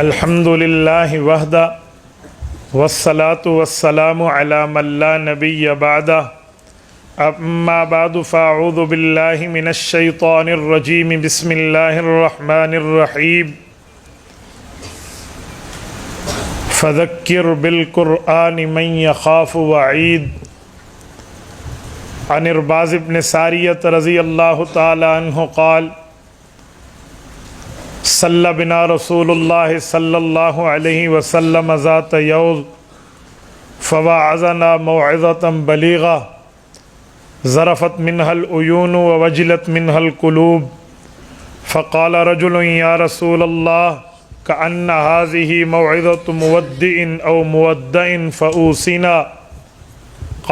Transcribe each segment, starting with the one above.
الحمد للہ وحدہ والصلاة والسلام علی من لا نبی بعدہ اما بعد فاعوذ باللہ من الشیطان الرجیم بسم اللہ الرحمن الرحیم فذکر بالقرآن من یخاف وعید عن ارباز بن ساریۃ رضی اللہ تعالی عنہ قال صلی بنا رسول اللہ صلی اللہ علیہ وسلم ذات یوم فوعظنا موعظة بلیغة ذرفت منها العیون ووجلت منها القلوب فقال رجل یا رسول اللہ كأن هذه موعظة مودع أو مودع فأوصنا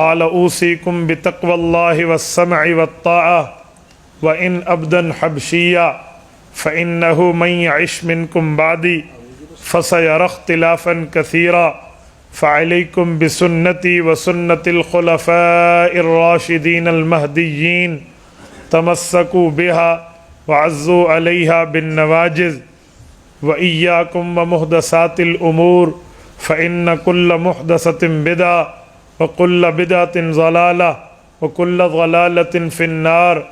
قال أوصيكم بتقوى الله والسمع والطاعة وإن أبدا حبشيا فإنه من يعش منكم بعدي فسيرى اختلافا كثيرا فعليكم بسنتي وسنة الخلفاء الراشدين المهديين تمسكوا بها وعزوا عليها بالنواجذ وإياكم ومحدثات الأمور فإن كل محدثة بدعة وكل بدعة ضلالة وكل ضلالة في النار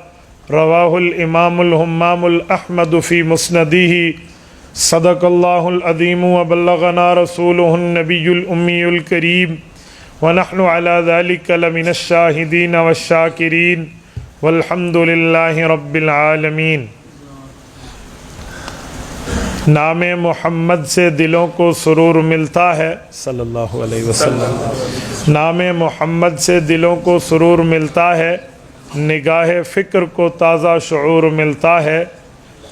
رواہ الامام الہمام الاحمد فی مسندہ صدق اللہ العظیم وبلغنا رسولہ النبی الامی الکریم ونحن علی ذلک لمن الشاہدین والشاکرین والحمد للہ رب العالمین۔ نام محمد سے دلوں کو سرور ملتا ہے صلی اللہ علیہ وسلم۔ نام محمد سے دلوں کو سرور ملتا ہے، نگاہ فکر کو تازہ شعور ملتا ہے۔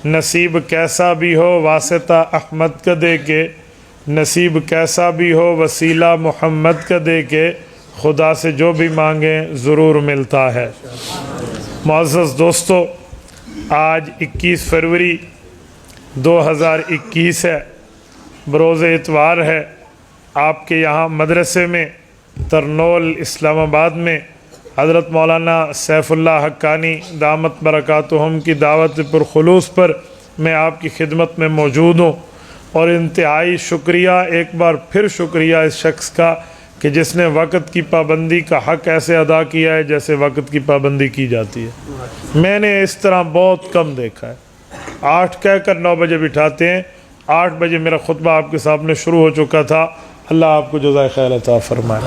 نصیب کیسا بھی ہو واسطہ احمد کا دے کے، نصیب کیسا بھی ہو وسیلہ محمد کا دے کے، خدا سے جو بھی مانگیں ضرور ملتا ہے۔ معزز دوستو، آج 21 فروری 2021 ہے، بروز اتوار ہے۔ آپ کے یہاں مدرسے میں ترنول اسلام آباد میں حضرت مولانا سیف اللہ حقانی دامت برکاتہم کی دعوت پرخلوص پر میں آپ کی خدمت میں موجود ہوں، اور انتہائی شکریہ، ایک بار پھر شکریہ اس شخص کا کہ جس نے وقت کی پابندی کا حق ایسے ادا کیا ہے جیسے وقت کی پابندی کی جاتی ہے۔ میں نے اس طرح بہت کم دیکھا ہے۔ 8 کہہ کر 9 بجے بٹھاتے ہیں، 8 بجے میرا خطبہ آپ کے سامنے شروع ہو چکا تھا۔ اللہ آپ کو جزائے خیر عطا فرمائے۔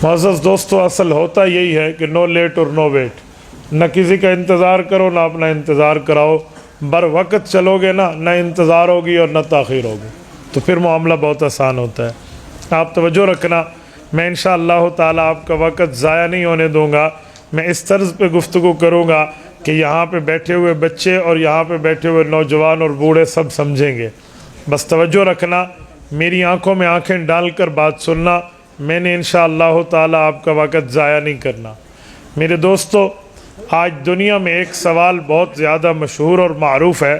معزز دوستو، اصل ہوتا یہی ہے کہ نو لیٹ اور نو ویٹ، نہ کسی کا انتظار کرو نہ اپنا انتظار کراؤ، بر وقت چلو گے نا، نہ انتظار ہوگی اور نہ تاخیر ہوگی، تو پھر معاملہ بہت آسان ہوتا ہے۔ آپ توجہ رکھنا، میں انشاءاللہ تعالی آپ کا وقت ضائع نہیں ہونے دوں گا۔ میں اس طرز پہ گفتگو کروں گا کہ یہاں پہ بیٹھے ہوئے بچے اور یہاں پہ بیٹھے ہوئے نوجوان اور بوڑھے سب سمجھیں گے۔ بس توجہ رکھنا، میری آنکھوں میں آنکھیں ڈال کر بات سننا، میں نے انشاءاللہ تعالی آپ کا وقت ضائع نہیں کرنا۔ میرے دوستو، آج دنیا میں ایک سوال بہت زیادہ مشہور اور معروف ہے۔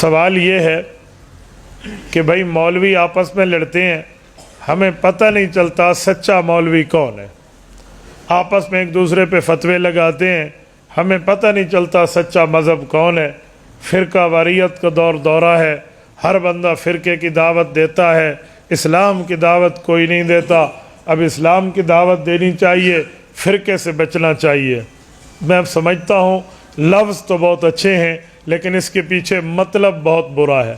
سوال یہ ہے کہ بھائی مولوی آپس میں لڑتے ہیں، ہمیں پتہ نہیں چلتا سچا مولوی کون ہے۔ آپس میں ایک دوسرے پہ فتوے لگاتے ہیں، ہمیں پتہ نہیں چلتا سچا مذہب کون ہے۔ فرقہ واریت کا دورہ ہے، ہر بندہ فرقے کی دعوت دیتا ہے، اسلام کی دعوت کوئی نہیں دیتا۔ اب اسلام کی دعوت دینی چاہیے، فرقے سے بچنا چاہیے۔ میں اب سمجھتا ہوں لفظ تو بہت اچھے ہیں لیکن اس کے پیچھے مطلب بہت برا ہے۔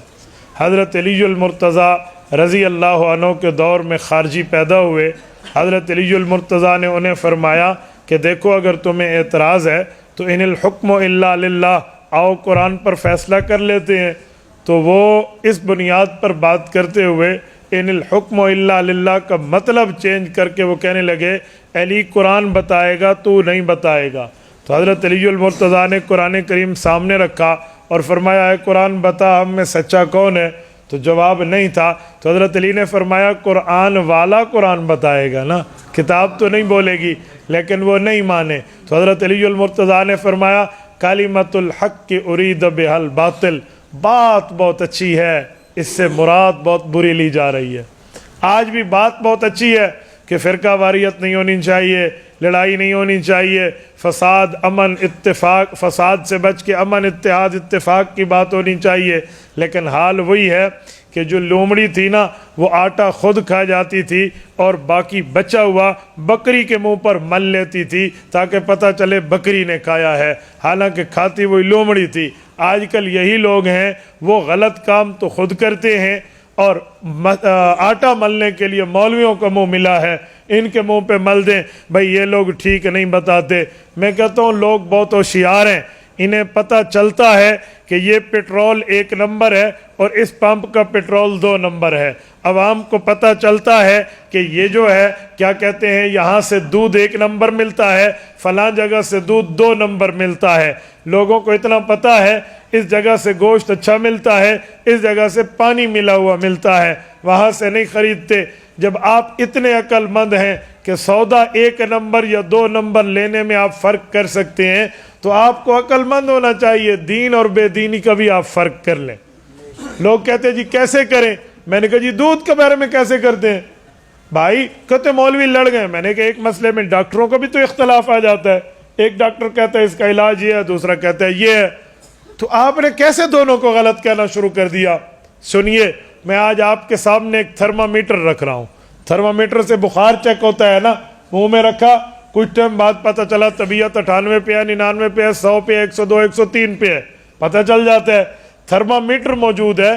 حضرت علی المرتضیٰ رضی اللہ عنہ کے دور میں خارجی پیدا ہوئے۔ حضرت علی المرتضیٰ نے انہیں فرمایا کہ دیکھو، اگر تمہیں اعتراض ہے تو ان الحکم الا للہ، آؤ قرآن پر فیصلہ کر لیتے ہیں۔ تو وہ اس بنیاد پر بات کرتے ہوئے ان الحکم الا للہ کا مطلب چینج کر کے وہ کہنے لگے علی قرآن بتائے گا تو نہیں بتائے گا۔ تو حضرت علی المرتضیٰ نے قرآن کریم سامنے رکھا اور فرمایا، اے قرآن بتا ہم میں سچا کون ہے؟ تو جواب نہیں تھا۔ تو حضرت علی نے فرمایا قرآن والا قرآن بتائے گا نا، کتاب تو نہیں بولے گی۔ لیکن وہ نہیں مانے۔ تو حضرت علی المرتضیٰ نے فرمایا کلمۃ الحق ارید بہا الباطل، بات بہت اچھی ہے، اس سے مراد بہت بری لی جا رہی ہے۔ آج بھی بات بہت اچھی ہے کہ فرقہ واریت نہیں ہونی چاہیے، لڑائی نہیں ہونی چاہیے، فساد امن اتفاق، فساد سے بچ کے امن اتحاد اتفاق کی بات ہونی چاہیے۔ لیکن حال وہی ہے کہ جو لومڑی تھی نا وہ آٹا خود کھا جاتی تھی اور باقی بچا ہوا بکری کے منہ پر مل لیتی تھی تاکہ پتہ چلے بکری نے کھایا ہے، حالانکہ کھاتی وہی لومڑی تھی۔ آج کل یہی لوگ ہیں، وہ غلط کام تو خود کرتے ہیں اور آٹا ملنے کے لیے مولویوں کا منہ ملا ہے، ان کے منہ پہ مل دیں۔ بھئی یہ لوگ ٹھیک نہیں بتاتے۔ میں کہتا ہوں لوگ بہت ہوشیار ہیں، انہیں پتہ چلتا ہے کہ یہ پیٹرول 1 نمبر ہے اور اس پمپ کا پیٹرول 2 نمبر ہے۔ عوام کو پتہ چلتا ہے کہ یہ جو ہے کیا کہتے ہیں، یہاں سے دودھ 1 نمبر ملتا ہے، فلاں جگہ سے دودھ 2 نمبر ملتا ہے۔ لوگوں کو اتنا پتہ ہے اس جگہ سے گوشت اچھا ملتا ہے، اس جگہ سے پانی ملا ہوا ملتا ہے، وہاں سے نہیں خریدتے۔ جب آپ اتنے عقل مند ہیں کہ سودا 1 نمبر یا 2 نمبر لینے میں آپ فرق کر سکتے ہیں تو آپ کو عقل مند ہونا چاہیے، دین اور بے دینی کا بھی آپ فرق کر لیں۔ لوگ کہتے ہیں جی کیسے کریں؟ میں نے کہا جی دودھ کے بارے میں کیسے کرتے ہیں؟ بھائی کہتے مولوی لڑ گئے۔ میں نے کہا ایک مسئلے میں ڈاکٹروں کا بھی تو اختلاف آ جاتا ہے، ایک ڈاکٹر کہتا ہے اس کا علاج یہ ہے، دوسرا کہتا ہے یہ ہے، تو آپ نے کیسے دونوں کو غلط کہنا شروع کر دیا؟ سنیے، میں آج آپ کے سامنے ایک تھرمامیٹر رکھ رہا ہوں۔ تھرمامیٹر سے بخار چیک ہوتا ہے نا، منہ میں رکھا، کچھ ٹائم بعد پتہ چلا طبیعت 98 پہ ہے، 99 پہ ہے، 100 پہ ہے، 102 103 پہ ہے، پتہ چل جاتا ہے۔ تھرمامیٹر موجود ہے۔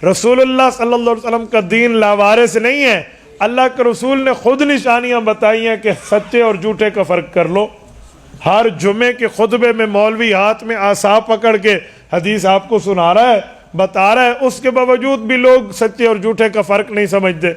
رسول اللہ صلی اللہ علیہ وسلم کا دین لاوارث نہیں ہے، اللہ کے رسول نے خود نشانیاں بتائی ہیں کہ سچے اور جھوٹے کا فرق کر لو۔ ہر جمعے کے خطبے میں مولوی ہاتھ میں عصا پکڑ کے حدیث آپ کو سنا رہا ہے، بتا رہا ہے، اس کے باوجود بھی لوگ سچے اور جھوٹے کا فرق نہیں سمجھتے۔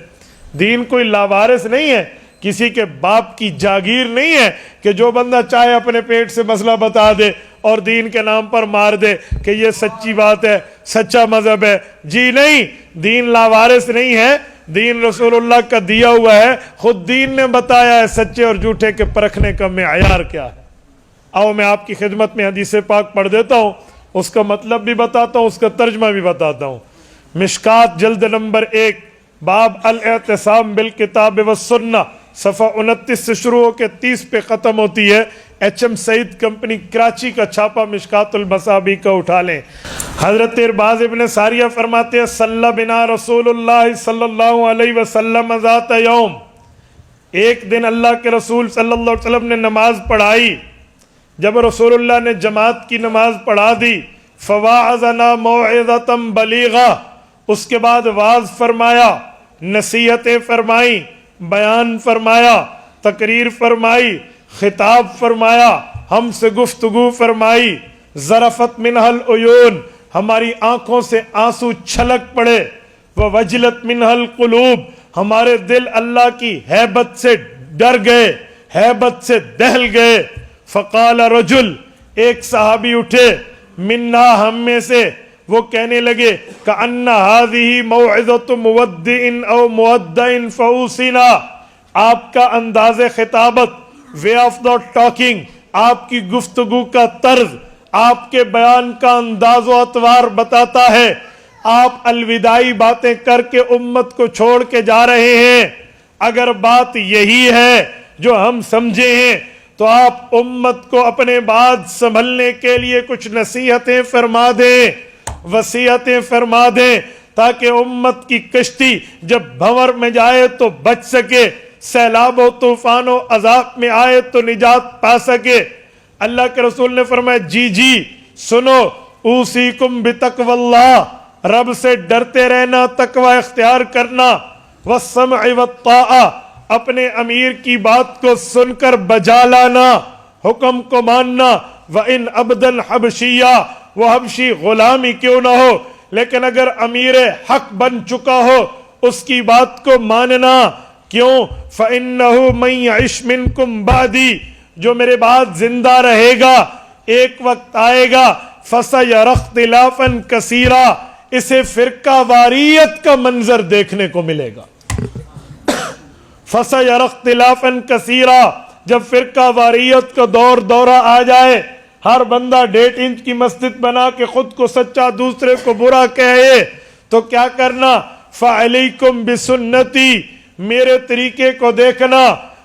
دین کوئی لاوارث نہیں ہے، کسی کے باپ کی جاگیر نہیں ہے کہ جو بندہ چاہے اپنے پیٹ سے مسئلہ بتا دے اور دین کے نام پر مار دے کہ یہ سچی بات ہے، سچا مذہب ہے۔ جی نہیں، دین لاوارث نہیں ہے، دین رسول اللہ کا دیا ہوا ہے، خود دین نے بتایا ہے سچے اور جھوٹے کے پرکھنے کا معیار کیا ہے۔ آؤ میں آپ کی خدمت میں حدیث پاک پڑھ دیتا ہوں، اس کا مطلب بھی بتاتا ہوں، اس کا ترجمہ بھی بتاتا ہوں۔ مشکات جلد نمبر 1، باب الاعتصام بالکتاب والسنہ، صفحہ 29 سے شروع ہو کے 30 پہ ختم ہوتی ہے۔ HM سعید کمپنی کراچی کا چھاپا مشکات المصابیح کا اٹھا لیں۔ حضرت ارباز ابن ساریہ فرماتے ہیں صلی بنا رسول اللہ صلی اللہ علیہ وسلم ذات یوم، ایک دن اللہ کے رسول صلی اللہ علیہ وسلم نے نماز پڑھائی۔ جب رسول اللہ نے جماعت کی نماز پڑھا دی، فواعظنا موعظۃ بلیغہ، اس کے بعد واعظ فرمایا، نصیحتیں فرمائیں، بیان فرمایا، تقریر فرمائی، خطاب فرمایا، ہم سے گفتگو فرمائی۔ ذرفت منہ العیون، ہماری آنکھوں سے آنسو چھلک پڑے۔ ووجلت منہ القلوب، ہمارے دل اللہ کی ہیبت سے ڈر گئے، ہیبت سے دہل گئے۔ فقال رجل، ایک صحابی اٹھے، منا، ہم میں سے، وہ کہنے لگے کأن هذه موعظة مودع او مودع فاوصنا، آپ کا انداز خطابت، وے آف دا ٹاکنگ، آپ کی گفتگو کا طرز، آپ کے بیان کا انداز و اطوار بتاتا ہے آپ الوداعی باتیں کر کے امت کو چھوڑ کے جا رہے ہیں۔ اگر بات یہی ہے جو ہم سمجھے ہیں تو آپ امت کو اپنے بعد سنبھلنے کے لیے کچھ نصیحتیں فرما دیں، وصیتیں فرما دیں، تاکہ امت کی کشتی جب بھنور میں جائے تو بچ سکے، سیلاب و طوفان و عذاب میں آئے تو نجات پا سکے۔ اللہ کے رسول نے فرمایا جی جی سنو، اوصیکم بتقوی اللہ، رب سے ڈرتے رہنا، تقوی اختیار کرنا، والسمع والطاعہ، اپنے امیر کی بات کو سن کر بجا لانا، حکم کو ماننا، وَإِنْ عَبْدًا حَبْشِيًّا، وہ حبشی غلامی کیوں نہ ہو، لیکن اگر امیر حق بن چکا ہو اس کی بات کو ماننا۔ کیوں؟ فَإِنَّهُ مَنْ يَعِشْ مِنْكُمْ بَعْدِي، جو میرے بعد زندہ رہے گا، ایک وقت آئے گا، فَسَيَرَى اخْتِلَافًا كَثِيرًا، اسے فرقہ واریت کا منظر دیکھنے کو ملے گا۔ فَسَيَرَى اخْتِلَافًا كَثِيرًا، جب فرقہ واریت کا دورہ آ جائے، ہر بندہ 1.5 انچ کی مسجد بنا کے خود کو سچا دوسرے کو برا کہے، تو کیا کرنا؟ فَعَلَيْكُمْ بِسُنَّتِي، میرے طریقے کو دیکھنا،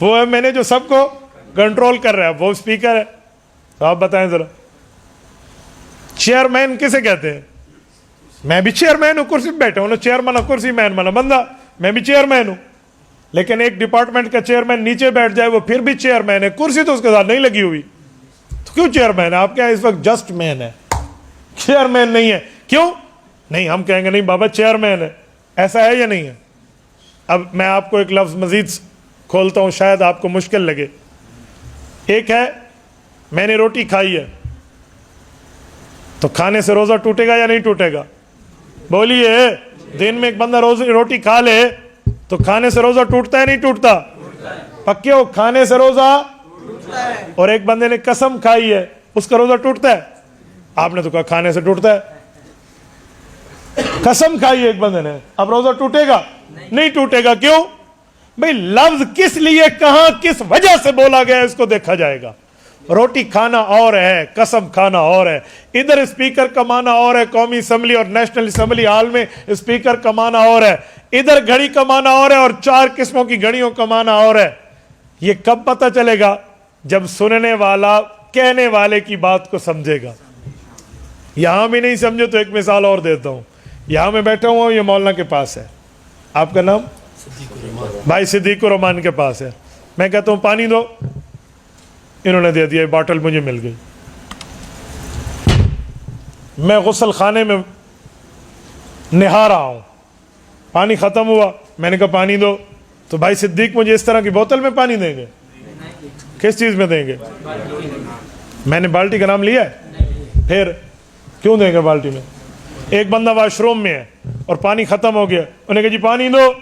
وہ ہے میں نے جو سب کو کنٹرول کر رہا ہے، وہ اسپیکر ہے. تو آپ بتائیں ذرا چیئرمین کسے کہتے ہیں؟ میں بھی چیئرمین ہوں، کرسی پہ بیٹھا ہوں نا، چیئرمین کرسی، مین مانا بندہ، میں بھی چیئرمین ہوں. لیکن ایک ڈپارٹمنٹ کا چیئرمین نیچے بیٹھ جائے وہ پھر بھی چیئرمین ہے، کرسی تو اس کے ساتھ نہیں لگی ہوئی، تو کیوں چیئرمین ہے؟ آپ کیا اس وقت جسٹ مین ہے، چیئرمین نہیں ہے. کیوں نہیں؟ ہم کہیں گے نہیں بابا چیئرمین ہے. ایسا ہے یا نہیں ہے؟ اب میں آپ کو ایک لفظ مزید کھولتا ہوں، شاید آپ کو مشکل لگے. ایک ہے میں نے روٹی کھائی ہے، تو کھانے سے روزہ ٹوٹے گا یا نہیں ٹوٹے گا؟ بولیے. دن میں ایک بندہ روٹی کھا لے تو کھانے سے روزہ ٹوٹتا ہے نہیں ٹوٹتا؟ پکے ہو کھانے سے روزہ. اور ایک بندے نے قسم کھائی ہے، اس کا روزہ ٹوٹتا ہے؟ آپ نے تو کہا کھانے سے ٹوٹتا ہے. قسم کھائی ہے ایک بندے نے، اب روزہ ٹوٹے گا؟ نہیں ٹوٹے گا. کیوں بھئی؟ لفظ کس لیے کہاں کس وجہ سے بولا گیا اس کو دیکھا جائے گا. روٹی کھانا اور ہے، قسم کھانا اور ہے. ادھر اسپیکر کمانا اور ہے، قومی اسمبلی اور نیشنل اسمبلی ہال میں اسپیکر کمانا اور ہے. ادھر گھڑی کمانا اور ہے، اور 4 قسموں کی گھڑیوں کمانا اور ہے. یہ کب پتہ چلے گا؟ جب سننے والا کہنے والے کی بات کو سمجھے گا. یہاں بھی نہیں سمجھے تو ایک مثال اور دیتا ہوں. یہاں میں بیٹھا ہوں، یہ مولانا کے پاس ہے. آپ کا نام؟ بھائی صدیق الرحمان کے پاس ہے. میں کہتا ہوں پانی دو، انہوں نے دے دیا، باٹل مجھے مل گئی. میں غسل خانے میں نہا رہا ہوں، پانی ختم ہوا، میں نے کہا پانی دو. تو بھائی صدیق مجھے اس طرح کی بوتل میں پانی دیں گے؟ کس چیز میں دیں گے؟ میں نے بالٹی کا نام لیا ہے؟ پھر کیوں دیں گے بالٹی میں؟ ایک بندہ واش روم میں ہے اور پانی ختم ہو گیا، انہوں نے کہا جی پانی دو.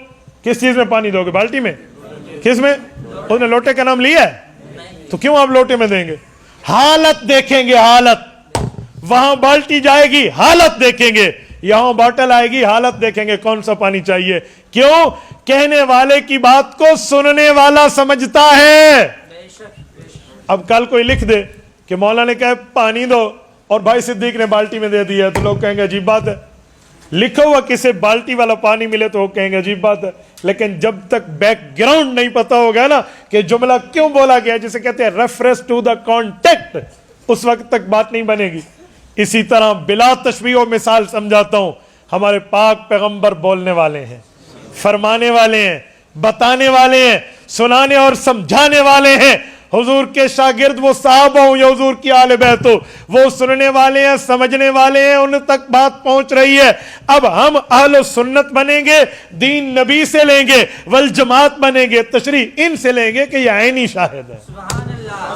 کس چیز میں پانی دو گے؟ بالٹی میں؟ کس میں؟ اس نے لوٹے کا نام لیا ہے، تو کیوں آپ لوٹے میں دیں گے؟ حالت دیکھیں گے، حالت. وہاں بالٹی جائے گی، حالت دیکھیں گے. یہاں باٹل آئے گی، حالت دیکھیں گے کون سا پانی چاہیے. کیوں؟ کہنے والے کی بات کو سننے والا سمجھتا ہے. اب کل کوئی لکھ دے کہ مولانا نے کہا پانی دو اور بھائی صدیق نے بالٹی میں دے دیا، تو لوگ کہیں گے عجیب بات ہے. لکھا ہوا کسی بالٹی والا پانی ملے تو وہ کہیں گے عجیب بات ہے. لیکن جب تک بیک گراؤنڈ نہیں پتا ہوگا نا کہ جملہ کیوں بولا گیا، جسے کہتے ہیں ریفرنس ٹو دا کانٹیکٹ، اس وقت تک بات نہیں بنے گی. اسی طرح بلا تشبیہ و مثال سمجھاتا ہوں، ہمارے پاک پیغمبر بولنے والے ہیں، فرمانے والے ہیں، بتانے والے ہیں، سنانے اور سمجھانے والے ہیں. حضور کے شاگرد وہ صحابہ ہوں یا حضور کی آل بیت ہو، وہ سننے والے ہیں، سمجھنے والے ہیں، ان تک بات پہنچ رہی ہے. اب ہم اہل سنت بنیں گے، دین نبی سے لیں گے، والجماعت بنیں گے، تشریح ان سے لیں گے کہ یہ عینی شاہد ہے.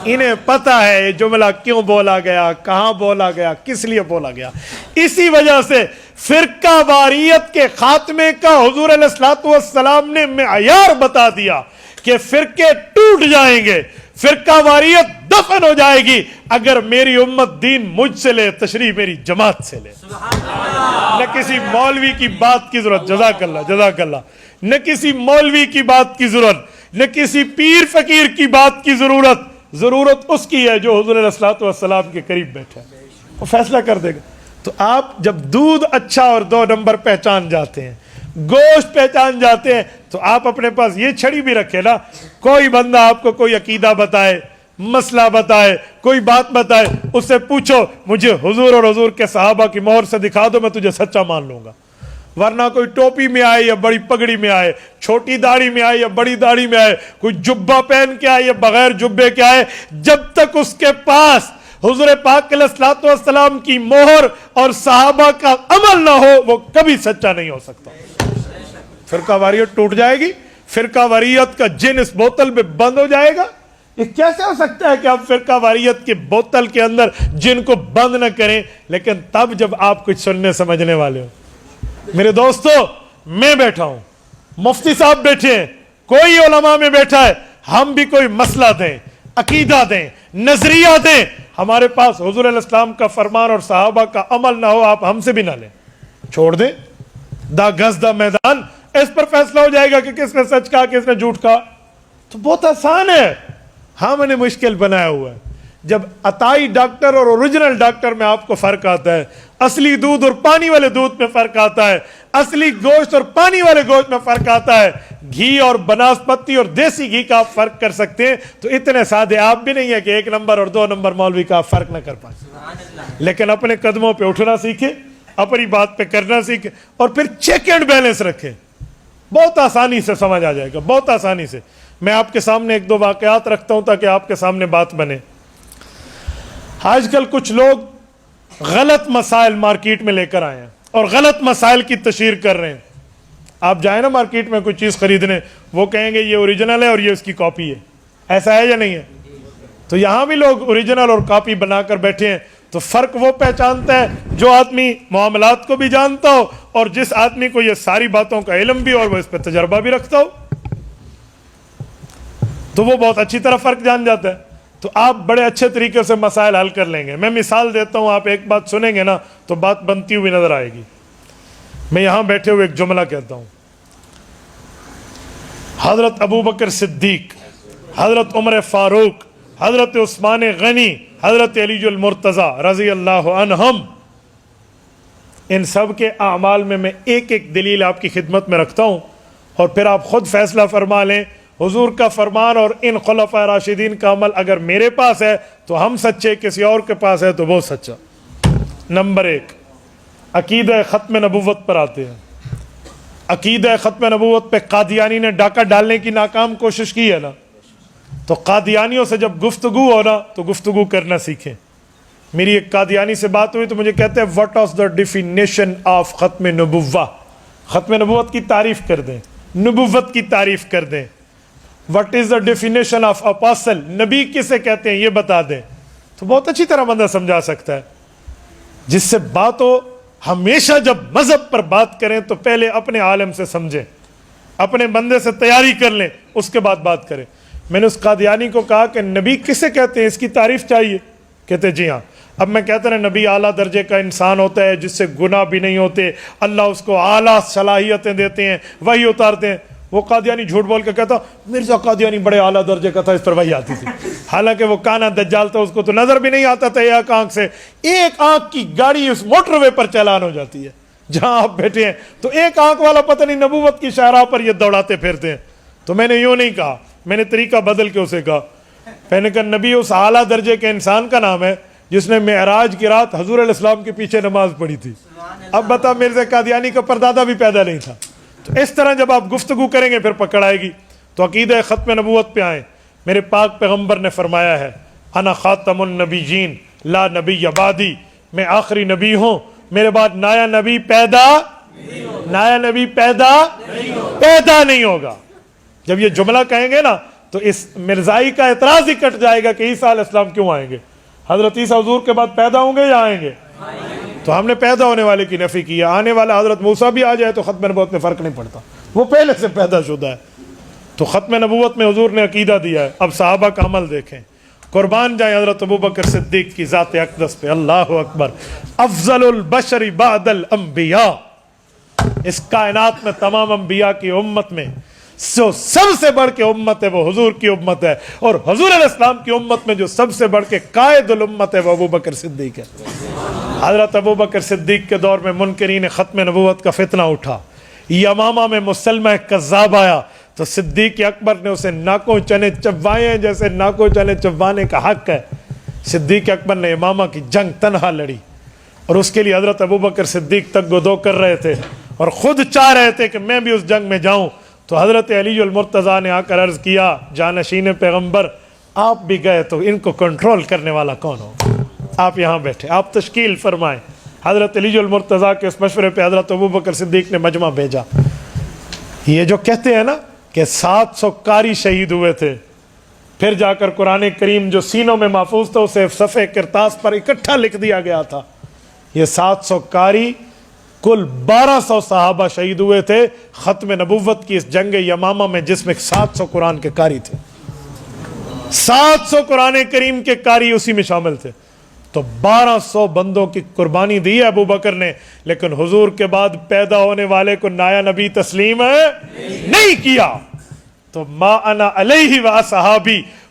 انہیں پتہ ہے یہ جملہ کیوں بولا گیا، کہاں بولا گیا، کس لیے بولا گیا. اسی وجہ سے فرقہ واریت کے خاتمے کا حضور علیہ الصلوۃ والسلام نے معیار بتا دیا کہ فرقے ٹوٹ جائیں گے، فرقہ واریت دفن ہو جائے گی اگر میری امت دین مجھ سے لے، تشریح میری جماعت سے لے. نہ کسی مولوی کی بات کی ضرورت، جزاک اللہ جزاک اللہ، نہ کسی مولوی کی بات کی ضرورت، نہ کسی پیر فقیر کی بات کی ضرورت. ضرورت اس کی ہے جو حضور علیہ الصلوۃ والسلام کے قریب بیٹھا ہے، وہ فیصلہ کر دے گا. تو آپ جب دودھ اچھا اور 2 نمبر پہچان جاتے ہیں، گوشت پہچان جاتے ہیں، تو آپ اپنے پاس یہ چھڑی بھی رکھے نا. کوئی بندہ آپ کو کوئی عقیدہ بتائے، مسئلہ بتائے، کوئی بات بتائے، اس سے پوچھو مجھے حضور اور حضور کے صحابہ کی مہر سے دکھا دو، میں تجھے سچا مان لوں گا. ورنہ کوئی ٹوپی میں آئے یا بڑی پگڑی میں آئے، چھوٹی داڑھی میں آئے یا بڑی داڑھی میں آئے، کوئی جبہ پہن کے آئے یا بغیر جبے کے آئے، جب تک اس کے پاس حضور پاک علیہ الصلوۃ والسلام کی مہر اور صحابہ کا عمل نہ ہو، وہ کبھی سچا نہیں ہو سکتا. فرقہ واریت ٹوٹ جائے گی، فرقہ واریت کا جن اس بوتل میں بند ہو جائے گا. یہ کیسے ہو سکتا ہے کہ آپ فرقہ واریت کی بوتل کے اندر جن کو بند نہ کریں، لیکن تب جب آپ کچھ سننے سمجھنے والے ہو. میرے دوستو، میں بیٹھا ہوں، مفتی صاحب بیٹھے ہیں، کوئی علماء میں بیٹھا ہے، ہم بھی کوئی مسئلہ دیں، عقیدہ دیں، نظریہ دیں، ہمارے پاس حضور علیہ السلام کا فرمان اور صحابہ کا عمل نہ ہو، آپ ہم سے بھی نہ لیں، چھوڑ دیں. دا گز دا میدان، اس پر فیصلہ ہو جائے گا کہ کس نے سچ کہا، کس نے جھوٹ کہا. تو بہت آسان ہے، ہم نے مشکل بنایا ہوا ہے. جب عطائی ڈاکٹر اور اوریجنل ڈاکٹر میں آپ کو فرق آتا ہے، اصلی دودھ اور پانی والے دودھ میں فرق آتا ہے، اصلی گوشت اور پانی والے گوشت میں فرق آتا ہے، گھی اور بناسپتی اور دیسی گھی کا آپ فرق کر سکتے ہیں، تو اتنے سادے آپ بھی نہیں ہے کہ 1 نمبر اور 2 نمبر مولوی کا آپ فرق نہ کر پائیں. لیکن اپنے قدموں پہ اٹھنا سیکھیں، اپنی بات پہ کرنا سیکھیں، اور پھر چیک اینڈ بیلنس رکھیں. بہت آسانی سے سمجھ آ جائے گا، بہت آسانی سے. میں آپ کے سامنے 1-2 واقعات رکھتا ہوں تاکہ آپ کے سامنے بات بنے. آج کل کچھ لوگ غلط مسائل مارکیٹ میں لے کر آئے ہیں اور غلط مسائل کی تشہیر کر رہے ہیں. آپ جائیں نا مارکیٹ میں کوئی چیز خریدنے، وہ کہیں گے یہ اوریجنل ہے اور یہ اس کی کاپی ہے. ایسا ہے یا نہیں ہے؟ تو یہاں بھی لوگ اوریجنل اور کاپی بنا کر بیٹھے ہیں. تو فرق وہ پہچانتا ہے جو آدمی معاملات کو بھی جانتا ہو اور جس آدمی کو یہ ساری باتوں کا علم بھی اور وہ اس پہ تجربہ بھی رکھتا ہو، تو وہ بہت اچھی طرح فرق جان جاتا ہے. تو آپ بڑے اچھے طریقے سے مسائل حل کر لیں گے. میں مثال دیتا ہوں، آپ ایک بات سنیں گے نا تو بات بنتی ہوئی نظر آئے گی. میں یہاں بیٹھے ہوئے ایک جملہ کہتا ہوں. حضرت ابوبکر صدیق، حضرت عمر فاروق، حضرت عثمان غنی، حضرت علی المرتضی رضی اللہ عنہم، ان سب کے اعمال میں ایک ایک دلیل آپ کی خدمت میں رکھتا ہوں، اور پھر آپ خود فیصلہ فرما لیں. حضور کا فرمان اور ان خلفاء راشدین کا عمل اگر میرے پاس ہے تو ہم سچے، کسی اور کے پاس ہے تو وہ سچا. نمبر 1، عقیدہ ختم نبوت پر آتے ہیں. عقیدہ ختم نبوت پہ قادیانی نے ڈاکہ ڈالنے کی ناکام کوشش کی ہے نا، تو قادیانیوں سے جب گفتگو ہو نا تو گفتگو کرنا سیکھیں. میری ایک قادیانی سے بات ہوئی تو مجھے کہتے ہیں what was the definition of ختم نبوہ. ختم نبوت کی تعریف کر دیں، نبوت کی تعریف کر دیں. What is the definition of apostle, نبی کسے کہتے ہیں یہ بتا دیں. تو بہت اچھی طرح بندہ سمجھا سکتا ہے. جس سے بات ہو، ہمیشہ جب مذہب پر بات کریں تو پہلے اپنے عالم سے سمجھیں، اپنے بندے سے تیاری کر لیں، اس کے بعد بات کریں. میں نے اس قادیانی کو کہا کہ نبی کسے کہتے ہیں، اس کی تعریف چاہیے. کہتے جی ہاں. اب میں کہتا رہا نبی اعلیٰ درجے کا انسان ہوتا ہے جس سے گناہ بھی نہیں ہوتے، اللہ اس کو اعلیٰ صلاحیتیں دیتے ہیں، وہی اتارتے ہیں. وہ قادیانی جھوٹ بول کے کہتا مرزا قادیانی بڑے اعلیٰ درجے کا تھا، اس پر وہی آتی تھی. حالانکہ وہ کانا دجال تھا، اس کو تو نظر بھی نہیں آتا تھا. ایک آنکھ سے، ایک آنکھ کی گاڑی اس موٹر وے پر چالان ہو جاتی ہے جہاں آپ بیٹھے ہیں، تو ایک آنکھ والا پتہ نہیں نبوت کی شاہراہ پر یہ دوڑاتے پھرتے ہیں. تو میں نے یوں نہیں کہا، میں نے طریقہ بدل کے اسے کہا. میں نے کہا نبی اس اعلیٰ درجے کے انسان کا نام ہے جس نے معراج کی رات حضور علیہ السلام کے پیچھے نماز پڑھی تھی. اب بتا مرزا قادیانی کا پردادا بھی پیدا نہیں تھا. تو اس طرح جب آپ گفتگو کریں گے پھر پکڑ آئے گی. تو عقیدہ ختم نبوت پہ آئیں. میرے پاک پیغمبر نے فرمایا ہے انا خاتم النبیین لا نبی بعدی، میں آخری نبی ہوں، میرے بعد نیا نبی پیدا نہیں ہوگا. جب یہ جملہ کہیں گے نا تو اس مرزائی کا اعتراض ہی کٹ جائے گا کہ عیسیٰ علیہ السلام کیوں آئیں گے. حضرت عیسیٰ حضور کے بعد پیدا ہوں گے یا آئیں گے؟ تو ہم نے پیدا ہونے والے کی نفی کی ہے. آنے والا حضرت موسیٰ بھی آ جائے تو ختم نبوت میں فرق نہیں پڑتا، وہ پہلے سے پیدا شدہ ہے. تو ختم نبوت میں حضور نے عقیدہ دیا ہے. اب صحابہ کا عمل دیکھیں. قربان جائیں حضرت ابوبکر صدیق کی ذات اقدس پہ. اللہ اکبر. افضل البشر بعد الانبیاء، اس کائنات میں تمام انبیاء کی امت میں جو سب سے بڑھ کے امت ہے وہ حضور کی امت ہے، اور حضور علیہ السلام کی امت میں جو سب سے بڑھ کے قائد الامت ہے وہ ابوبکر صدیق ہے. حضرت ابوبکر صدیق کے دور میں منکرین ختم نبوت کا فتنہ اٹھا. یمامہ میں مسلمہ کذاب آیا تو صدیق اکبر نے اسے ناکوں چنے چبوائے ہیں جیسے ناکوں چنے چبوانے کا حق ہے. صدیق اکبر نے یمامہ کی جنگ تنہا لڑی، اور اس کے لیے حضرت ابوبکر صدیق تک گدو کر رہے تھے اور خود چاہ رہے تھے کہ میں بھی اس جنگ میں جاؤں. تو حضرت علی المرتضیٰ نے آ کر عرض کیا جانشین پیغمبر آپ بھی گئے تو ان کو کنٹرول کرنے والا کون ہو؟ آپ یہاں بیٹھے، آپ تشکیل فرمائیں. حضرت علی المرتضیٰ کے اس مشورے پہ حضرت ابوبکر صدیق نے مجمع بھیجا. یہ جو کہتے ہیں نا کہ 700 قاری شہید ہوئے تھے، پھر جا کر قرآن کریم جو سینوں میں محفوظ تھا اسے صفحے کرتاس پر اکٹھا لکھ دیا گیا تھا. یہ 700 قاری، کل 1200 صحابہ شہید ہوئے تھے ختم نبوت کی اس جنگ یمامہ میں، جس میں 700 قرآن کے قاری تھے. 700 قرآن کریم کے قاری اسی میں شامل تھے. تو 1200 بندوں کی قربانی دی ہے ابو بکر نے، لیکن حضور کے بعد پیدا ہونے والے کو نیا نبی تسلیم نہیں کیا. تو ما انا علیہ و اصحابی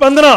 15।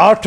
8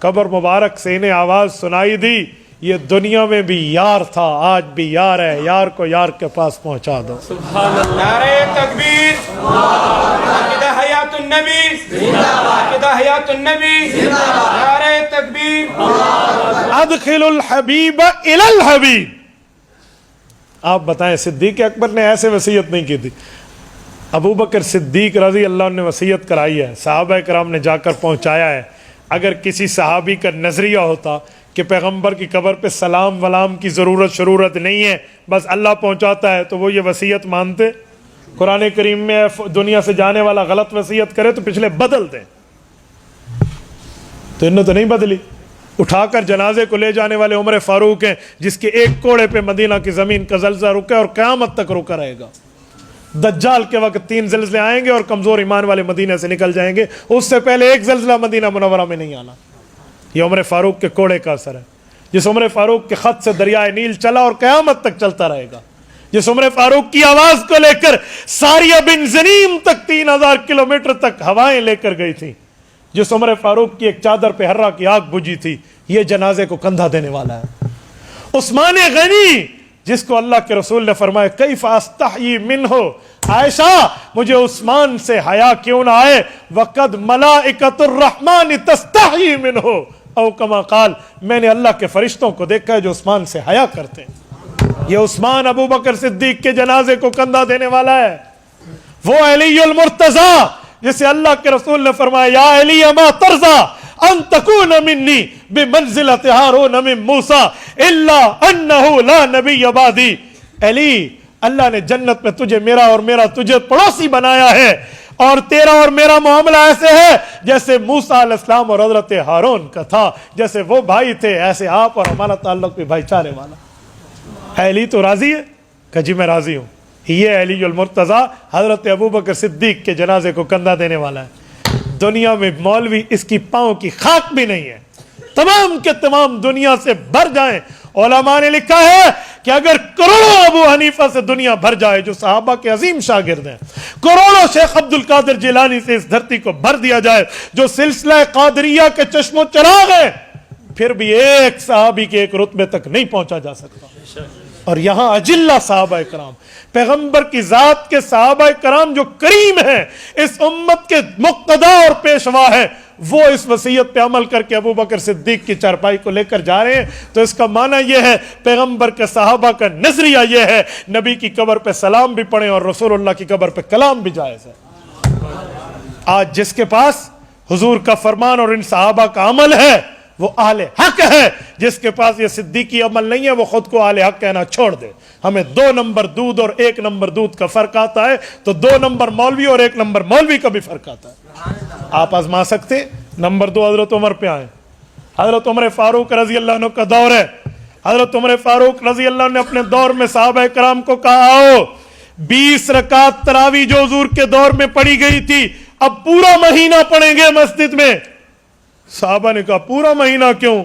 قبر مبارک سے انہیں آواز سنائی دی، یہ دنیا میں بھی یار تھا، آج بھی یار ہے، یار کو یار کے پاس پہنچا دو۔ سبحان اللہ۔ نعرہ تکبیر، عقیدہ حیات النبی، عقیدہ حیات النبی، نعرہ تکبیر۔ ادخل الحبیب الی الحبیب۔ آپ بتائیں صدیق اکبر نے ایسے وصیت نہیں کی تھی، ابو بکر صدیق رضی اللہ عنہ نے وصیت کرائی ہے، صحابہ کرام نے جا کر پہنچایا ہے۔ اگر کسی صحابی کا نظریہ ہوتا کہ پیغمبر کی قبر پہ سلام ولام کی ضرورت نہیں ہے، بس اللہ پہنچاتا ہے، تو وہ یہ وصیت مانتے؟ قرآن کریم میں دنیا سے جانے والا غلط وصیت کرے تو پچھلے بدل دیں، تو انہوں تو نہیں بدلی۔ اٹھا کر جنازے کو لے جانے والے عمر فاروق ہیں، جس کے ایک کوڑے پہ مدینہ کی زمین کا زلزلہ رکا اور قیامت تک رکا رہے گا۔ دجال کے وقت 3 زلزلے آئیں گے اور کمزور ایمان والے مدینہ سے نکل جائیں گے، اس سے پہلے ایک زلزلہ مدینہ منورہ میں نہیں آنا۔ یہ عمر فاروق کے کوڑے کا اثر ہے، جس عمر فاروق کے خط سے دریائے نیل چلا اور قیامت تک چلتا رہے گا، جس عمر فاروق کی آواز کو لے کر ساریہ بن زنیم تک 3000 کلومیٹر تک ہوائیں لے کر گئی تھی، جس عمر فاروق کی ایک چادر پہ ہررا کی آگ بجھی تھی، یہ جنازے کو کندھا دینے والا ہے۔ عثمان غنی، جس کو اللہ کے رسول نے فرمایا کیف استحیی منہ، عائشہ مجھے عثمان سے حیا کیوں نہ آئے، وقد ملائکۃ الرحمن تستحیی منہ، او کما قال، میں نے اللہ کے فرشتوں کو دیکھا ہے جو عثمان سے حیا کرتے ہیں۔ یہ عثمان ابو بکر صدیق کے جنازے کو کندھا دینے والا ہے، وہ علی المرتضی جسے اللہ کے رسول نے فرمایا یا علی ما ترضى ان تكون منی بمنزلۃ ہارون من موسیٰ الا انہ لا نبی بعدی۔ علی، اللہ نے جنت میں تجھے میرا اور میرا تجھے پڑوسی بنایا ہے، اور تیرا اور میرا معاملہ ایسے ہے جیسے موسیٰ علیہ السلام اور حضرت ہارون کا تھا، جیسے وہ بھائی تھے ایسے آپ اور ہمارا تعلق بھی بھائی چارے والا۔ علی تو راضی ہے کہ جی میں راضی ہوں۔ یہ علی المرتضی حضرت ابو بکر صدیق کے جنازے کو کندھا دینے والا ہے۔ دنیا میں مولوی اس کی پاؤں کی خاک بھی نہیں ہے، تمام کے تمام دنیا سے بھر جائیں۔ علماء نے لکھا ہے کہ اگر کروڑوں ابو حنیفہ سے دنیا بھر جائے جو صحابہ کے عظیم شاگرد ہیں، کروڑوں شیخ عبد القادر جیلانی سے اس دھرتی کو بھر دیا جائے جو سلسلہ قادریہ کے چشم و چراغ ہیں، پھر بھی ایک صحابی کے ایک رتبے تک نہیں پہنچا جا سکتا۔ اور یہاں اجلہ صحابہ کرام، پیغمبر کی ذات کے صحابہ کرام جو کریم ہیں، اس امت کے مقتدا اور پیشوا ہیں، وہ اس وصیت پہ عمل کر کے ابو بکر صدیق کی چارپائی کو لے کر جا رہے ہیں، تو اس کا معنی یہ ہے پیغمبر کے صحابہ کا نظریہ یہ ہے نبی کی قبر پہ سلام بھی پڑھیں اور رسول اللہ کی قبر پہ کلام بھی جائز ہے۔ آج جس کے پاس حضور کا فرمان اور ان صحابہ کا عمل ہے وہ اہل حق ہے، جس کے پاس یہ صدیقی عمل نہیں ہے وہ خود کو اہل حق کہنا چھوڑ دے۔ ہمیں 2 نمبر دودھ اور 1 نمبر دودھ کا فرق آتا ہے، تو 2 نمبر مولوی اور 1 نمبر مولوی کا بھی فرق آتا ہے۔ آپ آزما سکتے۔ نمبر 2 حضرت عمر پہ آئیں۔ حضرت عمر فاروق رضی اللہ عنہ کا دور ہے۔ حضرت عمر فاروق رضی اللہ عنہ نے اپنے دور میں صحابہ کرام کو کہا آؤ 20 رکعت تراویح جو حضور کے دور میں پڑھی گئی تھی اب پورا مہینہ پڑھیں گے مسجد میں۔ صحابہ نے کہا پورا مہینہ کیوں؟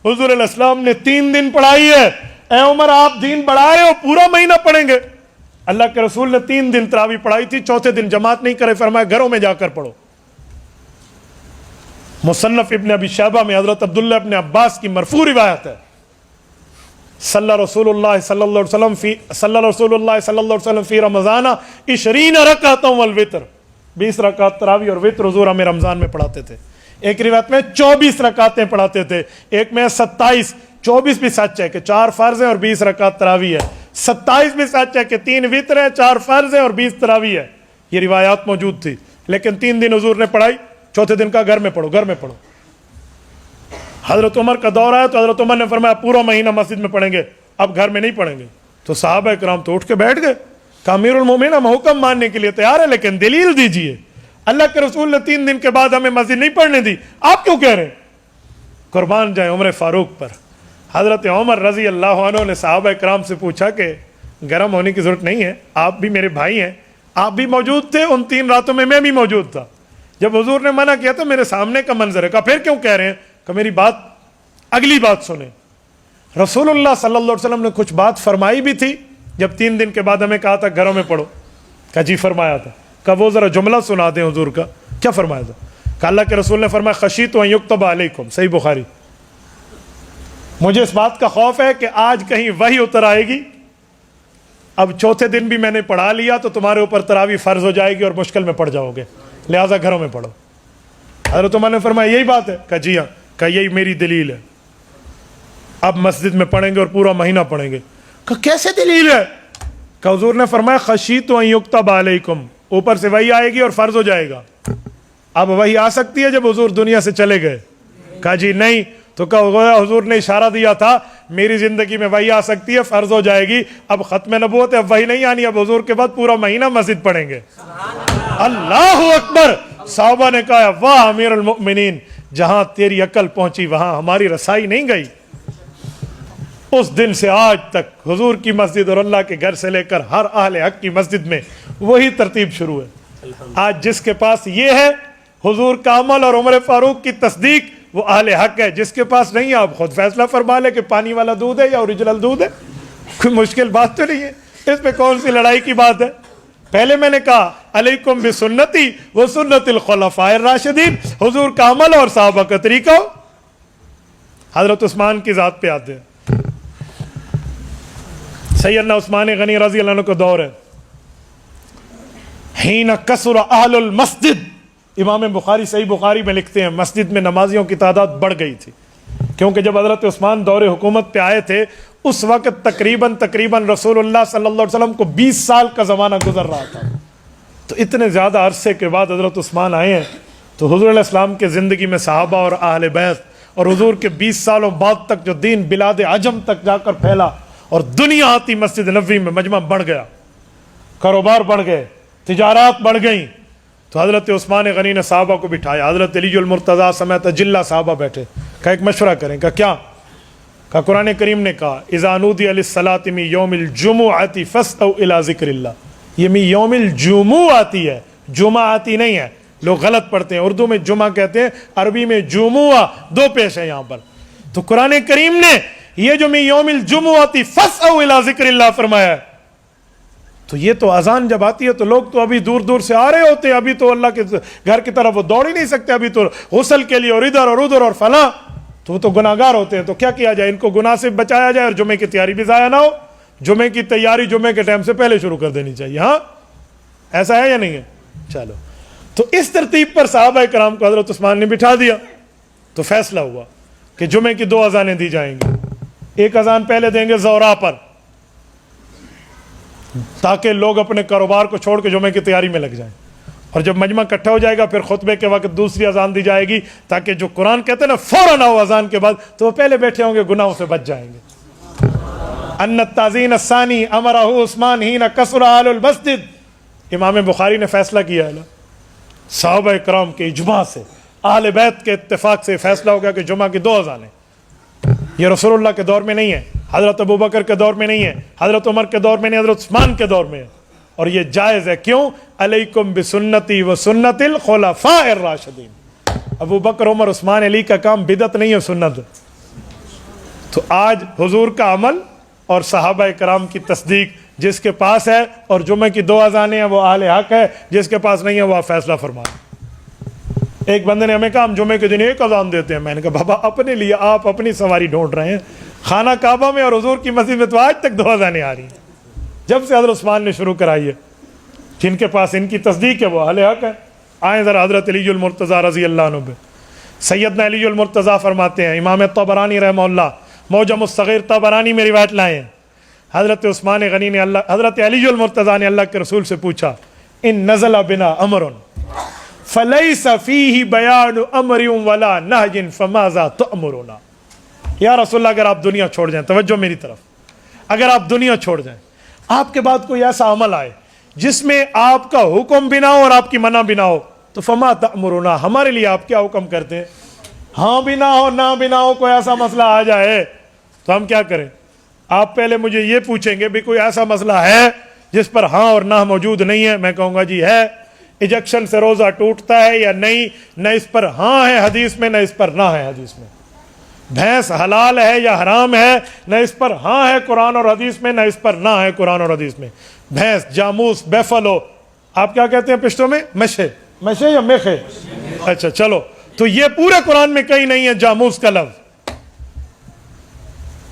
حضور علیہ السلام نے 3 دن پڑھائی ہے، اے عمر آپ دین بڑھائے ہو، پورا مہینہ پڑھیں گے؟ اللہ کے رسول نے 3 دن تراویح پڑھائی تھی، چوتھے دن جماعت نہیں کرے، فرمایا گھروں میں جا کر پڑھو۔ مصنف ابن ابی شیبہ میں حضرت عبداللہ ابن عباس کی مرفوع روایت ہے، صلی رسول اللہ صلی اللہ علیہ وسلم فی رمضان 20 رکعۃ والوتر، 20 رکعت تراویح اور وتر حضور ہمیں رمضان میں پڑھاتے تھے۔ ایک روایت میں 24 رکعتیں پڑھاتے تھے، ایک میں 27، 24 بھی سچ ہے کہ 4 فرض ہیں اور 20 رکعت تراویح ہے، 27 بھی سچ ہے کہ 3 وتر ہیں، 4 فرض ہیں اور 20 تراویح ہے۔ یہ روایات موجود تھی، لیکن 3 دن حضور نے پڑھائی، چوتھے دن کا گھر میں پڑھو، گھر میں پڑھو۔ حضرت عمر کا دور آیا تو حضرت عمر نے فرمایا پورا مہینہ مسجد میں پڑھیں گے، اب گھر میں نہیں پڑھیں گے۔ تو صحابہ کرام تو اٹھ کے بیٹھ گئے کہ امیر المومنین ہم حکم ماننے کے لیے تیار ہے لیکن دلیل دیجئے، اللہ کے رسول نے 3 دن کے بعد ہمیں مسجد نہیں پڑھنے دی، آپ کیوں کہہ رہے ہیں؟ قربان جائیں عمر فاروق پر۔ حضرت عمر رضی اللہ عنہ نے صحابہ کرام سے پوچھا کہ گرم ہونے کی ضرورت نہیں ہے، آپ بھی میرے بھائی ہیں، آپ بھی موجود تھے ان 3 راتوں میں، میں بھی موجود تھا جب حضور نے منع کیا تھا، میرے سامنے کا منظر ہے۔ کہا پھر کیوں کہہ رہے ہیں؟ کہ میری بات اگلی بات سنیں، رسول اللہ صلی اللہ علیہ وسلم نے کچھ بات فرمائی بھی تھی جب 3 دن کے بعد ہمیں کہا تھا گھروں میں پڑھو۔ کہا جی فرمایا تھا۔ کہ وہ ذرا جملہ سنا دیں حضور کا، کیا فرمایا تھا؟ کہ اللہ کے رسول نے فرمایا خشیت ان یکتب علیکم، صحیح بخاری، مجھے اس بات کا خوف ہے کہ آج کہیں وحی اتر آئے گی، اب چوتھے دن بھی میں نے پڑھا لیا تو تمہارے اوپر تراویح فرض ہو جائے گی اور مشکل میں پڑ جاؤ گے، لہٰذا گھروں میں پڑھو۔ حضرت عمر نے فرمایا یہی بات ہے؟ کہا جی ہاں۔ کہا یہی میری دلیل ہے، اب مسجد میں پڑھیں گے اور پورا مہینہ پڑھیں گے۔ کہا کیسے دلیل ہے؟ کہ حضور نے فرمایا خشیت ان یکتب علیکم، اوپر سے وحی آئے گی اور فرض ہو جائے گا۔ اب وحی آ سکتی ہے جب حضور دنیا سے چلے گئے؟ کہا جی نہیں۔ تو کہا حضور نے اشارہ دیا تھا میری زندگی میں وحی آ سکتی ہے، فرض ہو جائے گی، اب ختم نبوت ہے، اب وحی نہیں آنی، اب حضور کے بعد پورا مہینہ مسجد پڑھیں گے۔ اللہ اکبر! صحابہ نے کہا واہ امیر المؤمنین، جہاں تیری عقل پہنچی وہاں ہماری رسائی نہیں گئی۔ اس دن سے آج تک حضور کی مسجد اور اللہ کے گھر سے لے کر ہر اہل حق کی مسجد میں وہی ترتیب شروع ہے۔ آج جس کے پاس یہ ہے حضور کا عمل اور عمر فاروق کی تصدیق، وہ اہل حق ہے۔ جس کے پاس نہیں ہے آپ خود فیصلہ فرما لے کہ پانی والا دودھ ہے یا اوریجنل دودھ ہے، کوئی مشکل بات تو نہیں ہے، اس پہ کون سی لڑائی کی بات ہے۔ پہلے میں نے کہا علیکم بسنتی و سنت الخلفاء الراشدین، حضور کا عمل اور صحابہ کا طریقہ ہو۔ حضرت عثمان کی ذات پہ آتے ہیں۔ سیدنا عثمان غنی رضی اللہ عنہ کا دور ہے، حین کثر اہل المسجد، امام بخاری صحیح بخاری میں لکھتے ہیں مسجد میں نمازیوں کی تعداد بڑھ گئی تھی، کیونکہ جب حضرت عثمان دور حکومت پہ آئے تھے اس وقت تقریباً رسول اللہ صلی اللہ علیہ وسلم کو 20 سال کا زمانہ گزر رہا تھا۔ تو اتنے زیادہ عرصے کے بعد حضرت عثمان آئے ہیں، تو حضور علیہ السلام کے زندگی میں صحابہ اور اہل بیت اور حضور کے 20 سالوں بعد تک جو دین بلاد عجم تک جا کر پھیلا اور دنیا آتی مسجد نبوی میں مجمع بڑھ گیا، کاروبار بڑھ گئے، تجارات بڑھ گئیں، تو حضرت عثمان غنی نے صحابہ کو بٹھایا، حضرت علی المرتضیٰ سمیت اجلہ صحابہ بیٹھے، کہا ایک مشورہ کریں۔ کہا کیا؟ کہا قرآن کریم نے کہا اذا نودی للصلاۃ من یوم الجمعۃ فاسعوا الی ذکر اللہ، یہ من یوم الجمعہ آتی ہے، جمعہ آتی نہیں ہے، لوگ غلط پڑھتے ہیں، اردو میں جمعہ کہتے ہیں، عربی میں جمعہ، دو پیش ہے یہاں پر۔ تو قرآن کریم نے یہ جو من یوم الجمعۃ فاسعوا الی ذکر اللہ فرمایا ہے، تو یہ تو اذان جب آتی ہے تو لوگ تو ابھی دور دور سے آ رہے ہوتے ہیں، ابھی تو اللہ کے گھر کی طرف وہ دوڑ ہی نہیں سکتے، ابھی تو غسل کے لیے اور ادھر اور ادھر اور فلاں، تو وہ تو گناہ گار ہوتے ہیں۔ تو کیا کیا جائے؟ ان کو گناہ سے بچایا جائے اور جمعے کی تیاری بھی ضائع نہ ہو، جمعے کی تیاری جمعے کے ٹائم سے پہلے شروع کر دینی چاہیے۔ ہاں ایسا ہے یا نہیں ہے؟ چلو، تو اس ترتیب پر صحابہ کرام کو حضرت عثمان نے بٹھا دیا، تو فیصلہ ہوا کہ جمعے کی 2 اذانیں دی جائیں گی، ایک اذان پہلے دیں گے زہرا پر تاکہ لوگ اپنے کاروبار کو چھوڑ کے جمعے کی تیاری میں لگ جائیں، اور جب مجمع اکٹھا ہو جائے گا پھر خطبے کے وقت دوسری اذان دی جائے گی، تاکہ جو قرآن کہتے ہیں نا فوراً آؤ اذان کے بعد، تو وہ پہلے بیٹھے ہوں گے گناہوں سے بچ جائیں گے۔ ان التعزین الثانی امرہ عثمان حین کثر اہل المسجد، امام بخاری نے فیصلہ کیا ہے صحابہ کرام کے اجماع سے، اہل بیت کے اتفاق سے فیصلہ ہو گیا کہ جمعہ کی 2 اذانیں۔ یہ رسول اللہ کے دور میں نہیں ہے، حضرت ابوبکر کے دور میں نہیں ہے، حضرت عمر کے دور میں نہیں، حضرت عثمان کے دور میں ہے، اور یہ جائز ہے۔ کیوں؟ علیکم بسنتی و سنت الخلفاء الراشدین، ابو بکر عمر عثمان علی کا کام بدعت نہیں ہے، سنت۔ تو آج حضور کا عمل اور صحابہ کرام کی تصدیق جس کے پاس ہے، اور جمعے کی 2 اذانیں ہیں وہ اہل حق ہے، جس کے پاس نہیں ہے وہ آپ فیصلہ فرمائیں۔ ایک بندے نے ہمیں کہا ہم جمعے کے دن 1 اذان دیتے ہیں، میں نے کہا بابا اپنے لیے آپ اپنی سواری ڈھونڈ رہے ہیں، خانہ کعبہ میں اور حضور کی مسجد میں تو آج تک 2 اذانیں آ رہی ہیں، جب سے حضرت عثمان نے شروع کرائی ہے۔ جن کے پاس ان کی تصدیق ہے وہ اہل حق ہے۔ آئیں ذرا حضرت علی المرتضیٰ رضی اللہ عنہ پہ، سیدنا علی المرتضیٰ فرماتے ہیں، امام طبرانی رحمہ اللہ معجم الصغیر طبرانی میں روایت لائے ہیں، حضرت عثمان غنی نے حضرت علی المرتضیٰ نے اللہ کے رسول سے پوچھا ان نزل بنا امر فلیس فیہ بیان امر ولا نہج فماذا تأمرنا، یا رسول اللہ اگر آپ دنیا چھوڑ جائیں، توجہ میری طرف، اگر آپ دنیا چھوڑ جائیں، آپ کے بعد کوئی ایسا عمل آئے جس میں آپ کا حکم بھی نہ ہو اور آپ کی منع بھی نہ ہو، تو فما تأمرنا، ہمارے لیے آپ کیا حکم کرتے ہیں؟ ہاں بھی نہ ہو نہ بھی نہ ہو، کوئی ایسا مسئلہ آ جائے تو ہم کیا کریں؟ آپ پہلے مجھے یہ پوچھیں گے بھی کوئی ایسا مسئلہ ہے جس پر ہاں اور نہ موجود نہیں ہے، میں کہوں گا جی ہے، ایجیکشن سے روزہ ٹوٹتا ہے یا نہیں، نہ اس پر ہاں ہے حدیث میں نہ اس پر نہ ہے حدیث میں، بھینس حلال ہے یا حرام ہے، نہ اس پر ہاں ہے قرآن اور حدیث میں نہ اس پر نہ ہے قرآن اور حدیث میں، بھینس، جاموس، بیفلو، آپ کیا کہتے ہیں پشتوں میں؟ مشے، مشے یا میخے؟ اچھا چلو، تو یہ پورے قرآن میں کہیں نہیں ہے جاموس کا لفظ،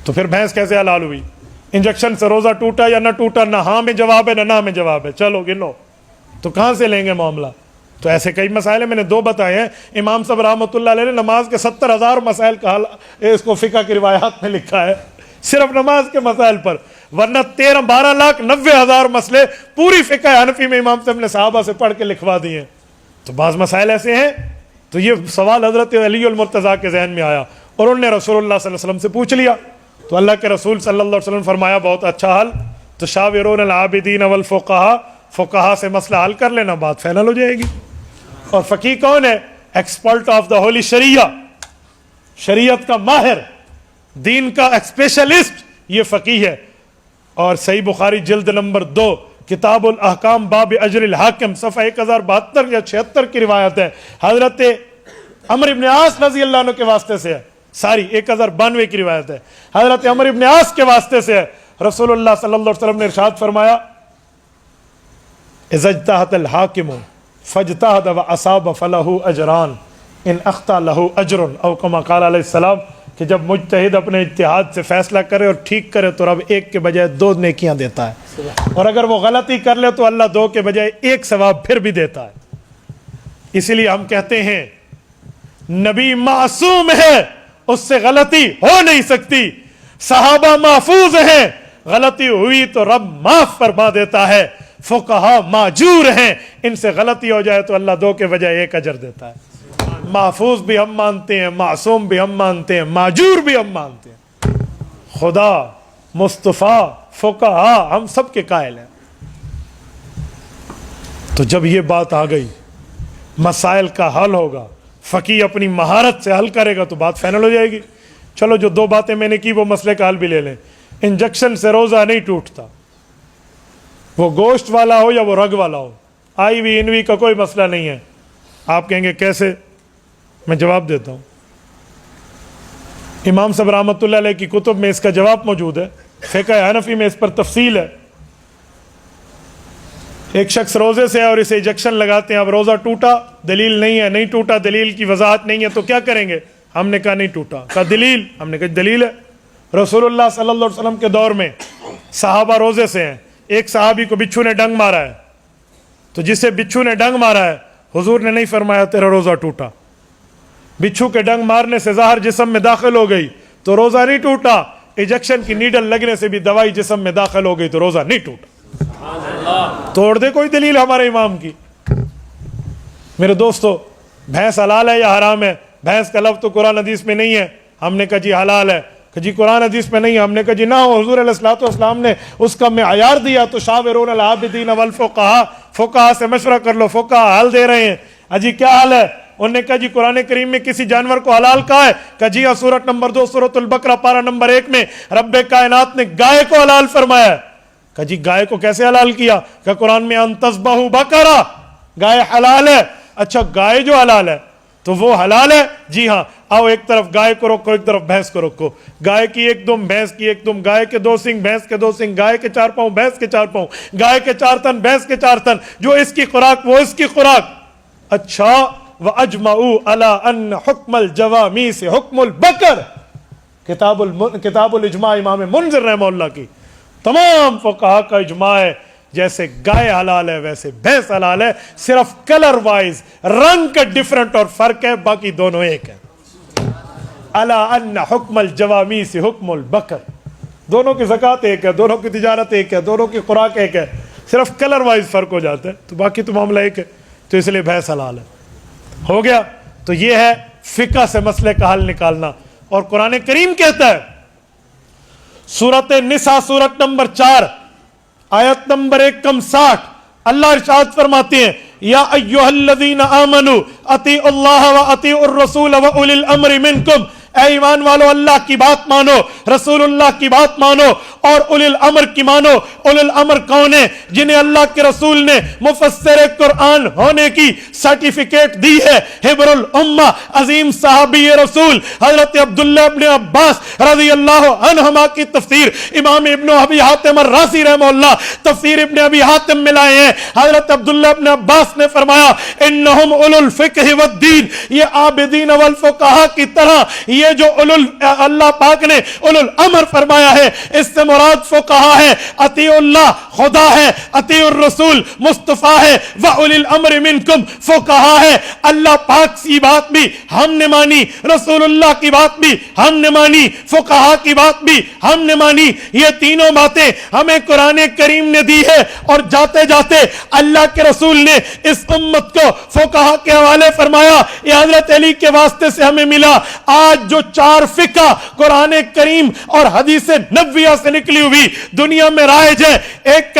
تو پھر بھینس کیسے حلال ہوئی؟ انجیکشن سے روزہ ٹوٹا یا نہ ٹوٹا؟ نہ ہاں میں جواب ہے نہ نہ میں جواب ہے، چلو گنو، تو کہاں سے لیں گے معاملہ؟ تو ایسے کئی مسائل ہیں، میں نے 2 بتائے ہیں۔ امام صاحب رحمۃ اللہ علیہ نے نماز کے 70,000 مسائل کا حل اس کو فقہ کی روایات میں لکھا ہے، صرف نماز کے مسائل پر، ورنہ 12,90,000 مسئلے پوری فقہ حنفی میں امام صاحب نے صحابہ سے پڑھ کے لکھوا دیے ہیں۔ تو بعض مسائل ایسے ہیں، تو یہ سوال حضرت علی المرتضیٰ کے ذہن میں آیا اور انہوں نے رسول اللہ صلی اللہ علیہ وسلم سے پوچھ لیا، تو اللہ کے رسول صلی اللہ علیہ وسلم نے فرمایا بہت اچھا حل، تو شاورون العابدین والفقہا، فقہا سے مسئلہ حل کر لینا، بات فائنل ہو جائے گی۔ اور فقیہ کون ہے؟ ایکسپرٹ آف دا ہولی شریعہ، شریعت کا ماہر، دین کا اسپیشلسٹ، یہ فقیہ ہے۔ اور صحیح بخاری جلد نمبر 2 کتاب الاحکام باب اجر الحاکم صفحہ 1072 یا 76 کی روایت ہے، حضرت عمرو بن عاص رضی اللہ عنہ کے واسطے سے ہے، ساری 1092 کی روایت ہے، حضرت عمرو بن عاص کے واسطے سے ہے۔ رسول اللہ صلی اللہ علیہ وسلم نے ارشاد فرمایا اذا اجتہد الحاکم فاجتہد واصاب فلہ اجران ان اخطا لہ اجر، او کما قال علیہ السلام، کہ جب مجتہد اپنے اجتہاد سے فیصلہ کرے اور ٹھیک کرے تو رب 1 کے بجائے 2 نیکیاں دیتا ہے، اور اگر وہ غلطی کر لے تو اللہ 2 کے بجائے 1 ثواب پھر بھی دیتا ہے۔ اسی لیے ہم کہتے ہیں نبی معصوم ہے، اس سے غلطی ہو نہیں سکتی، صحابہ محفوظ ہیں، غلطی ہوئی تو رب معاف فرما دیتا ہے، فقہا معجور ہیں، ان سے غلطی ہو جائے تو اللہ 2 کے بجائے 1 اجر دیتا ہے۔ محفوظ بھی ہم مانتے ہیں، معصوم بھی ہم مانتے ہیں، معجور بھی ہم مانتے ہیں، خدا، مصطفیٰ، فقہا، ہم سب کے قائل ہیں۔ تو جب یہ بات آ گئی، مسائل کا حل ہوگا، فقیہ اپنی مہارت سے حل کرے گا تو بات فائنل ہو جائے گی۔ چلو جو 2 باتیں میں نے کی وہ مسئلے کا حل بھی لے لیں۔ انجیکشن سے روزہ نہیں ٹوٹتا، وہ گوشت والا ہو یا وہ رگ والا ہو، آئی وی انوی کا کوئی مسئلہ نہیں ہے۔ آپ کہیں گے کیسے؟ میں جواب دیتا ہوں، امام صاحب رحمۃ اللہ علیہ کی کتب میں اس کا جواب موجود ہے، فقہ حنفی میں اس پر تفصیل ہے۔ ایک شخص روزے سے ہے اور اسے انجیکشن لگاتے ہیں، اب روزہ ٹوٹا، دلیل نہیں ہے، نہیں ٹوٹا، دلیل کی وضاحت نہیں ہے، تو کیا کریں گے؟ ہم نے کہا نہیں ٹوٹا، کہا دلیل؟ ہم نے کہا دلیل ہے، رسول اللہ صلی اللہ علیہ وسلم کے دور میں صحابہ روزے سے ہیں، ایک صحابی کو بچھو نے ڈنگ مارا ہے، تو جسے بچھو نے ڈنگ مارا ہے حضور نے نہیں فرمایا تیرا روزہ ٹوٹا، بچھو کے ڈنگ مارنے سے زہر جسم میں داخل ہو گئی تو روزہ نہیں ٹوٹا، انجیکشن کی نیڈل لگنے سے بھی دوائی جسم میں داخل ہو گئی تو روزہ نہیں ٹوٹا۔ توڑ دے کوئی دلیل ہمارے امام کی۔ میرے دوستو، بھینس حلال ہے یا حرام ہے؟ بھینس کا لفظ تو قرآن حدیث میں نہیں ہے، ہم نے کہا جی حلال ہے، کہ جی قرآن حدیث میں نہیں، ہم نے کہا جی نہ ہو، حضور علیہ الصلوۃ والسلام نے اس کا معیار دیا، تو شاورون العابدین والفقہا، فقہا سے مشورہ کر لو، فقہا حل دے رہے ہیں۔ اجی کیا حل ہے؟ انہوں نے کہا جی قرآن کریم میں کسی جانور کو حلال کہا ہے؟ کہ جی ہاں، سورۃ نمبر 2 سورۃ البقرہ پارہ نمبر 1 میں رب کائنات نے گائے کو حلال فرمایا ہے۔ کہ جی گائے کو کیسے حلال کیا؟ کہ قرآن میں ان تذبحوا بقرہ، گائے حلال ہے۔ اچھا گائے جو حلال ہے تو وہ حلال ہے؟ جی ہاں، آؤ ایک طرف گائے کو رکھو، ایک طرف بھینس کو رکھو، گائے کی 1 دم، بھینس کی 1 دم، گائے کے 2 سینگ، بھینس کے 2 سینگ، گائے کے 4 پاؤں، بھینس کے 4 پاؤں، گائے کے 4 تن، بھینس کے 4 تن، جو اس کی خوراک وہ اس کی خوراک۔ اچھا وَأَجْمَعُوا عَلَىٰ أَنَّ حُكْمَ الْجَوَامِيسِ حُكْمُ الْبَقَرِ، کتاب الاجماع امام منذر رحمہ اللہ کی، تمام فقہا کا اجماع ہے جیسے گائے حلال ہے ویسے بھینس حلال ہے، صرف کلر وائز رنگ کا ڈیفرنٹ اور فرق ہے، باقی دونوں ایک ہے۔ عَلَىٰ أَنَّ حُكْمَ الْجَوَامِيسِ حُكْمُ الْبَقَرِ، دونوں کی زکوٰۃ ایک ہے، دونوں کی تجارت ایک ہے، دونوں کی خوراک ایک ہے، صرف کلر وائز فرق ہو جاتا ہے، تو باقی تو معاملہ ایک ہے، تو اس لیے بھینس حلال ہے۔ ہو گیا؟ تو یہ ہے فقہ سے مسئلے کا حل نکالنا، اور قرآن کریم کہتا ہے سورۃ نساء سورۃ نمبر 4 آیت نمبر 160، اللہ ارشاد فرماتے ہیں یا ایھا الذین آمنوا اطیعوا اللہ واطیعوا الرسول واولی الامر منکم، اے ایمان والو اللہ کی بات مانو, رسول اللہ کی بات مانو اور اولل الامر کی مانو. اولل الامر کون ہے؟ جنہیں اللہ کے رسول نے مفسر قرآن ہونے کی سرٹیفکیٹ دی ہے. حبر الامہ, عظیم صحابی رسول حضرت عبداللہ ابن عباس رضی اللہ عنہما کی تفسیر امام ابن ابی حاتم الرازی رحمہ اللہ تفسیر ابن ابی حاتم میں لائے ہیں. حضرت عبداللہ ابن عباس نے فرمایا انہم اولو الفقہ والدین, یہ عابدین والفقہا کی طرح یہ جو اللہ پاک نے اولو الامر فرمایا ہے, اس سے مراد فقہا ہے. اطیع اللہ خدا ہے, اطیع الرسول مصطفیٰ ہے, وَأُولِي الْأَمْرِ مِنْكُمْ فقہا ہے. اللہ پاک کی بات بھی ہم نے مانی, رسول اللہ کی بات بھی ہم نے مانی, فقہا کی بات بھی ہم نے مانی. یہ تینوں باتیں ہمیں قرآن کریم نے دی ہے. اور جاتے جاتے اللہ کے رسول نے اس امت کو فقہا کے حوالے فرمایا. یہ حضرت علی کے واسطے سے ہمیں ملا. آج جو 4 فقہ قرآن کریم اور حدیث نبویہ سے نکلی ہوئی دنیا میں رائج ہے, ایک